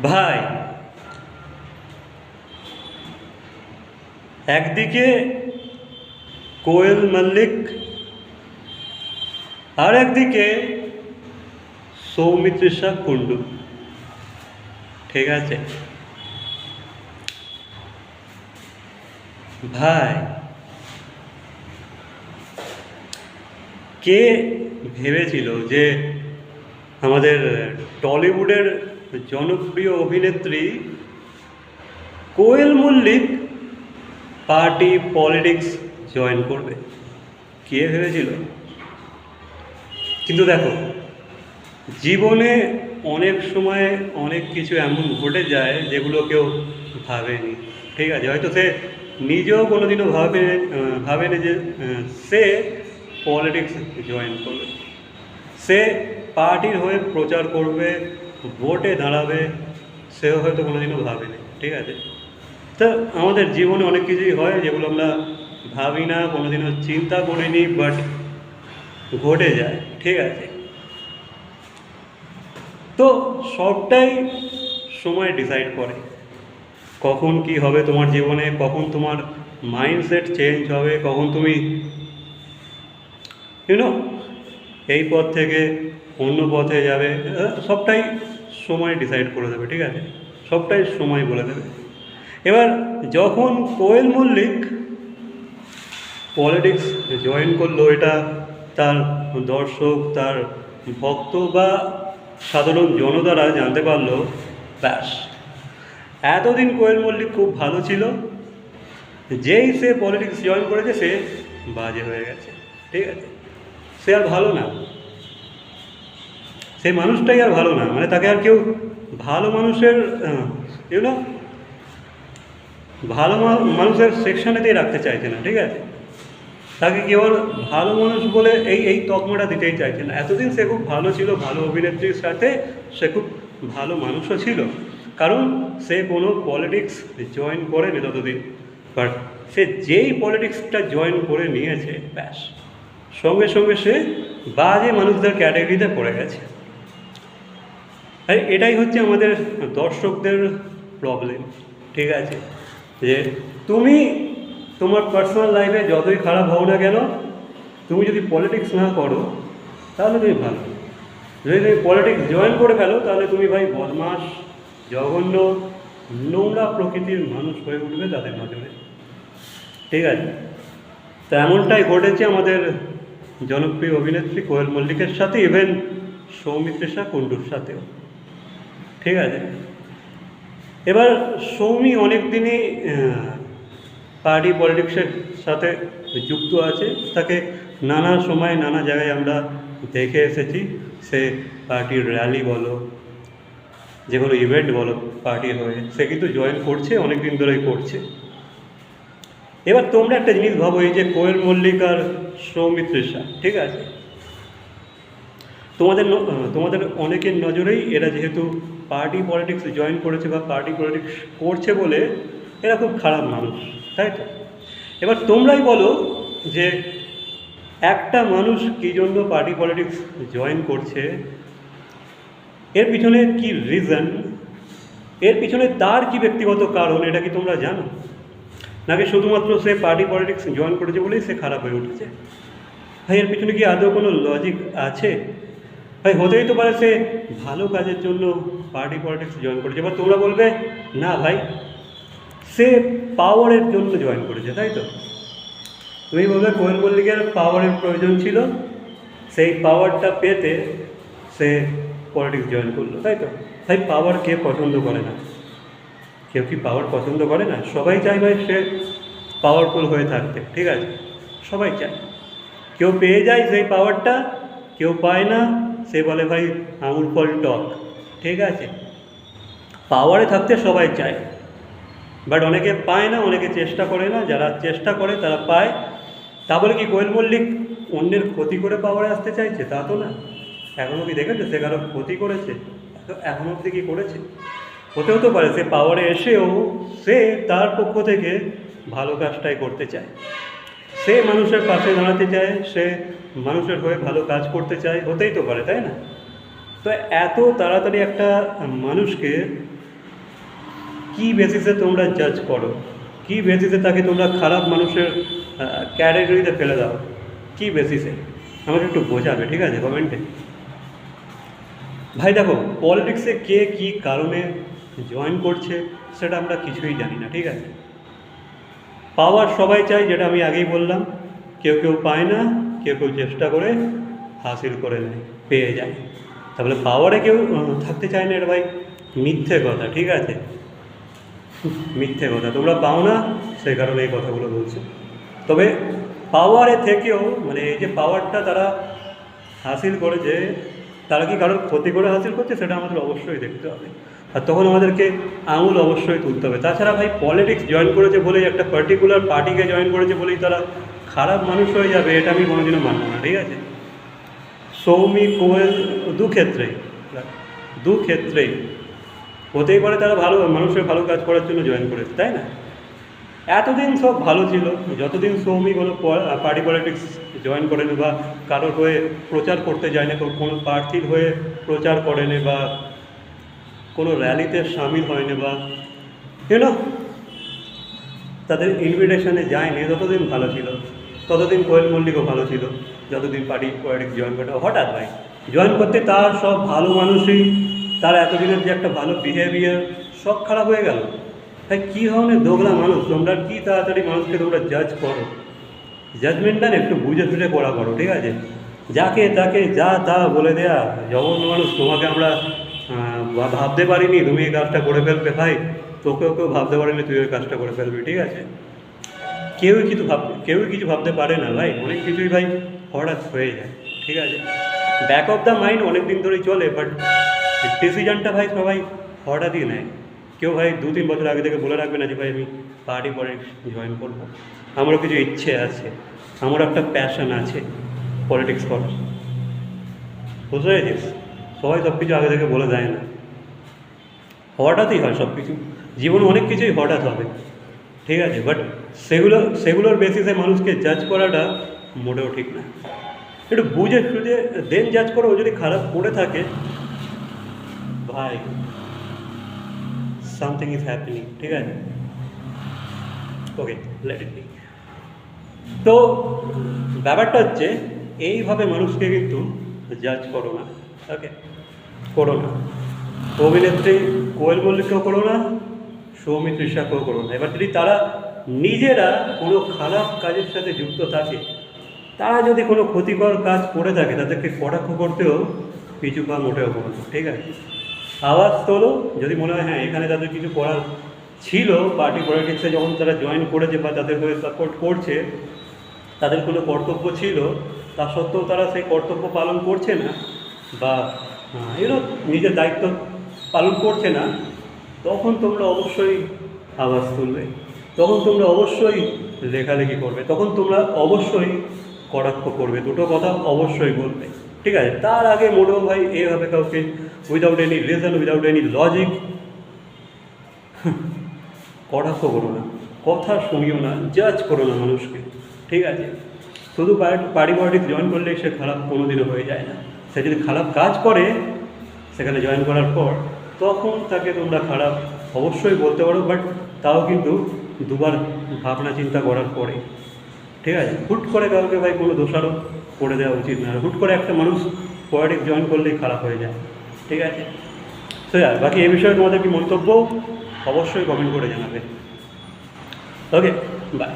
ভাই, একদিকে কোয়েল মল্লিক আর একদিকে সৌমিত্রিষা কুণ্ডু। ঠিক আছে ভাই, কে ভেবেছিল যে আমাদের টলিউডের জনপ্রিয় অভিনেত্রী Koel Mallick party politics join করবে? কে ভেবেছিল? কিন্তু দেখো, জীবনে অনেক সময় অনেক কিছু এমন ঘটে যায় যেগুলো কেউ ভাবেনি। ঠিক আছে, হয়তো সে নিজেও কোনোদিনও ভাবেনি যে সে পলিটিক্স জয়েন করবে, সে পার্টির হয়ে প্রচার করবে, ভোটে দাঁড়াবে, সেও হয়তো কোনোদিনও ভাবেনি। ঠিক আছে, তো আমাদের জীবনে অনেক কিছুই হয় যেগুলো আমরা ভাবি না, কোনোদিনও চিন্তা করিনি, বাট ঘটে যায়। ঠিক আছে, তো সবটাই সময় ডিসাইড করে কখন কি হবে তোমার জীবনে, কখন তোমার মাইন্ডসেট চেঞ্জ হবে, কখন তুমি ইউনো এই পথ থেকে অন্য পথে যাবে। সবটাই সময় ডিসাইড করে দেবে। ঠিক আছে, সবটাই সময় বলে দেবে। এবার যখন কোয়েল মল্লিক পলিটিক্স জয়েন করলো, এটা তার দর্শক, তার ভক্ত বা সাধারণ জনতারা জানতে পারলো, ব্যাস, এতদিন কোয়েল মল্লিক খুব ভালো ছিল, যেই সে পলিটিক্স জয়েন করেছে সে বাজে হয়ে গেছে। ঠিক আছে, সে আর ভালো না, সেই মানুষটাই আর ভালো না, মানে তাকে আর কেউ ভালো মানুষের ইউনো ভালো মানুষের সেকশনেতেই রাখতে চাইছে না। ঠিক আছে, তাকে কেবল ভালো মানুষ বলে এই তকমাটা দিতেই চাইছে না। এতদিন সে খুব ভালো ছিল, ভালো অভিনেত্রীর সাথে সে খুব ভালো মানুষও ছিল, কারণ সে কোনো পলিটিক্স জয়েন করেনি ততদিন। বাট সে যেই পলিটিক্সটা জয়েন করে নিয়েছে, ব্যাস, সঙ্গে সঙ্গে সে বাজে মানুষদের ক্যাটাগরিতে পড়ে গেছে। আর এটাই হচ্ছে আমাদের দর্শকদের প্রবলেম। ঠিক আছে, যে তুমি তোমার পার্সোনাল লাইফে যতই খারাপ হও না কেন, তুমি যদি পলিটিক্স না করো তাহলে তুমি ভালো। যদি তুমি পলিটিক্স জয়েন করে ফেলো তাহলে তুমি ভাই বদমাস, জঘন্য, নোংরা প্রকৃতির মানুষ হয়ে উঠবে তাদের নজরে। ঠিক আছে, তা এমনটাই ঘটেছে আমাদের জনপ্রিয় অভিনেত্রী কোয়েল মল্লিকের সাথে, ইভেন সৌমিত্রিষা কুণ্ডুর সাথেও। ঠিক আছে, এবার সৌমি অনেক দিনই পার্টি পলিটিক্সের সাথে যুক্ত আছে, তাকে নানা সময় নানা জায়গায় আমরা দেখে এসেছি। সে পার্টির র্যালি বলো, যে কোনো ইভেন্ট বলো পার্টির হয়ে, সে কিন্তু জয়েন করছে, অনেক দিন ধরেই করছে। এবার তোমরা একটা জিনিস ভাবো, এই যে কোয়েল মল্লিক আর সৌমিত্রিষা, ঠিক আছে, তোমাদের অনেকের নজরেই এরা যেহেতু পার্টি পলিটিক্স জয়েন করেছে বা পার্টি পলিটিক্স করছে বলে এরা খুব খারাপ মানুষ, তাই তো? এবার তোমরাই বলো যে একটা মানুষ কী জন্য পার্টি পলিটিক্স জয়েন করছে, এর পিছনে কি রিজন, এর পিছনে তার কি ব্যক্তিগত কারণ, এটা কি তোমরা জানো? নাকি শুধুমাত্র সে পার্টি পলিটিক্স জয়েন করেছে বলেই সে খারাপ হয়ে উঠেছে? ভাই, এর পিছনে কি আদৌ কোনো লজিক আছে? ভাই, হতেই তো পারে সে ভালো কাজের জন্য পার্টি পলিটিক্স জয়েন করেছে। এবার তোমরা বলবে না ভাই, সে পাওয়ারের জন্য জয়েন করেছে, তাই তো? তুমি বলবে কোয়েল মল্লিকের পাওয়ারের প্রয়োজন ছিল, সেই পাওয়ারটা পেতে সে পলিটিক্স জয়েন করলো, তাই তো? ভাই, পাওয়ার কে পছন্দ করে না? কেউ কি পাওয়ার পছন্দ করে না? সবাই চায় ভাই সে পাওয়ারফুল হয়ে থাকতে। ঠিক আছে, সবাই চায়। কেউ পেয়ে যায় সেই পাওয়ারটা, কেউ পায় না, সে বলে ভাই আঙুল ফল টক। ঠিক আছে, পাওয়ারে থাকতে সবাই চায়, বাট অনেকে পায় না, অনেকে চেষ্টা করে না। যারা চেষ্টা করে তারা পায়। তা বলে কি কোয়েল মল্লিক অন্যের ক্ষতি করে পাওয়ারে আসতে চাইছে? তা তো না। এখনও কি দেখেছে সে কারো ক্ষতি করেছে? এখনও অবধি কি করেছে? হতেও তো পারে সে পাওয়ারে এসেও সে তার পক্ষ থেকে ভালো কাজটাই করতে চায়, সে মানুষের পাশে দাঁড়াতে চায়, সে মানুষের হয়ে ভালো কাজ করতে চায়। হতেই তো পারে, তাই না? তো এত তাড়াতাড়ি একটা মানুষকে কী বেসিসে তোমরা জাজ করো, কী বেসিসে তাকে তোমরা খারাপ মানুষের ক্যাটাগরিতে ফেলে দাও, কী বেসিসে আমাকে একটু বোঝাবে, ঠিক আছে, কমেন্টে। ভাই দেখো, পলিটিক্সে কে কী কারণে জয়েন করছে সেটা আমরা কিছুই জানি না, ঠিক আছে। পাওয়ার সবাই চাই, যেটা আমি আগেই বললাম, কেউ কেউ পায় না, কেউ কেউ চেষ্টা করে হাসিল করে নেয়, পেয়ে যায়। তাহলে পাওয়ারে কেউ থাকতে চায় না, এটা ভাই মিথ্যে কথা, ঠিক আছে, মিথ্যে কথা। তোমরা পাও না, সেই কারণে এই কথাগুলো বলছো। তবে পাওয়ারে থেকেও মানে এই যে পাওয়ারটা তারা হাসিল করেছে, তারা কি কারোর ক্ষতি করে হাসিল করছে সেটা আমাদের অবশ্যই দেখতে হবে, আর তখন আমাদেরকে আঙুল অবশ্যই তুলতে হবে। তাছাড়া ভাই পলিটিক্স জয়েন করেছে বলেই, একটা পার্টিকুলার পার্টিকে জয়েন করেছে বলেই তারা খারাপ মানুষ হয়ে যাবে, এটা আমি কোনোদিনও মানব না, ঠিক আছে। সৌমি, কোয়েল দু ক্ষেত্রেই হতেই পারে তারা ভালো মানুষের ভালো কাজ করার জন্য জয়েন করেছে, তাই না। এতদিন সব ভালো ছিল, যতদিন সৌমি কোনো পার্টি পলিটিক্স জয়েন করেনি বা কারোর হয়ে প্রচার করতে যায়নি, কোনো প্রার্থীর হয়ে প্রচার করেনি বা কোনো র্যালিতে সামিল হয়নি বা ইউনো তাদের ইনভিটেশনে যায়নি, ততদিন ভালো ছিল। ততদিন কোয়েল মল্লিকও ভালো ছিল, যতদিন পার্টি পলিটিক্স জয়েন করে। হঠাৎ ভাই জয়েন করতে তার সব ভালো মানুষই, তার এতদিনের যে একটা ভালো বিহেভিয়ার সব খারাপ হয়ে গেল। তাই কী ধরনের দোগলা মানুষ তোমরা, কী তাড়াতাড়ি মানুষকে তোমরা জাজ করো। জাজমেন্টটা একটু বুঝে সুঝে করা করো, ঠিক আছে। যাকে তাকে যা তা বলে দেয়া, জঘন্য মানুষ। তোমাকে আমরা ভাবতে পারিনি তুমি এই কাজটা করে ফেলবে, ভাই তোকেও কেউ ভাবতে পারেনি তুই ওই কাজটা করে ফেলবি, ঠিক আছে। কেউই কিছু ভাবতে পারে না ভাই, অনেক কিছুই ভাই হঠাৎ হয়ে যায়, ঠিক আছে। ব্যাক অফ দ্য মাইন্ড অনেক দিন ধরেই চলে, বাট ডিসিশনটা ভাই সবাই হঠাৎই নেয়। কেউ ভাই 2-3 বছর আগে থেকে বলে রাখবে না যে ভাই আমি পার্টি পলিটিক্স জয়েন করবো, আমারও কিছু ইচ্ছে আছে, আমার একটা প্যাশন আছে পলিটিক্স করার, বুঝতে পেরেছিস। সবাই সব কিছু আগে থেকে বলে দেয় না, হঠাৎই হয় সব কিছু, জীবনে অনেক কিছুই হঠাৎ হবে, ঠিক আছে। বাট সেগুলোর বেসিসে মানুষকে জাজ করাটা মোটেও ঠিক না। একটু বুঝে সুঝে দেন জাজ করো। ও যদি খারাপ করে থাকে ভাই, সামথিং ইজ হ্যাপেনিং, ঠিক আছে, ওকে, লেট ইট বি। তো ব্যাপারটা হচ্ছে এইভাবে মানুষকে কিন্তু জাজ করো না, ওকে, করো না। অভিনেত্রী কোয়েল মল্লিককেও করো না, সৌমি তৃষাকেও করো না। এবার যদি তারা নিজেরা কোনো খারাপ কাজের সাথে যুক্ত থাকে, তারা যদি কোনো ক্ষতিকর কাজ করে থাকে, তাদেরকে কটাক্ষ করতেও পিছু পা মোটেও করো না, ঠিক আছে। আওয়াজ তোলো যদি মনে হয় হ্যাঁ এখানে তাদের কিছু করার ছিল, পার্টি পলিটিক্সে যখন তারা জয়েন করেছে বা তাদের হয়ে সাপোর্ট করছে, তাদের কোনো কর্তব্য ছিল, তা সত্ত্বেও তারা সেই কর্তব্য পালন করছে না বা নিজের দায়িত্ব পালন করছে না, তখন তোমরা অবশ্যই আওয়াজ তুলবে, তখন তোমরা অবশ্যই লেখালেখি করবে, তখন তোমরা অবশ্যই কটাক্ষ করবে, দুটো কথা অবশ্যই বলবে, ঠিক আছে। তার আগে মোটেও ভাই এভাবে কাউকে without any reason, without any logic কটাক্ষ করো না, কথা শুনিও না, জাজ করো না মানুষকে, ঠিক আছে। শুধু পার্টি পলিটিক্স জয়েন করলে সে খারাপ কোনোদিনও হয়ে যায় না। সে যদি খারাপ কাজ করে সেখানে জয়েন করার পর, তখন তাকে তোমরা খারাপ অবশ্যই বলতে পারো, বাট তাও কিন্তু দুবার ভাবনা চিন্তা করার পরে, ঠিক আছে। হুট করে কাউকে ভাই কোনো দোষারোপ করে দেওয়া উচিত না। হুট করে একটা মানুষ পলিটিক্স জয়েন করলেই খারাপ হয়ে যায়, ঠিক আছে। তো বাকি এই বিষয়ে তোমাদের কি মন্তব্য অবশ্যই কমেন্ট করে জানাবে, ওকে, বাই।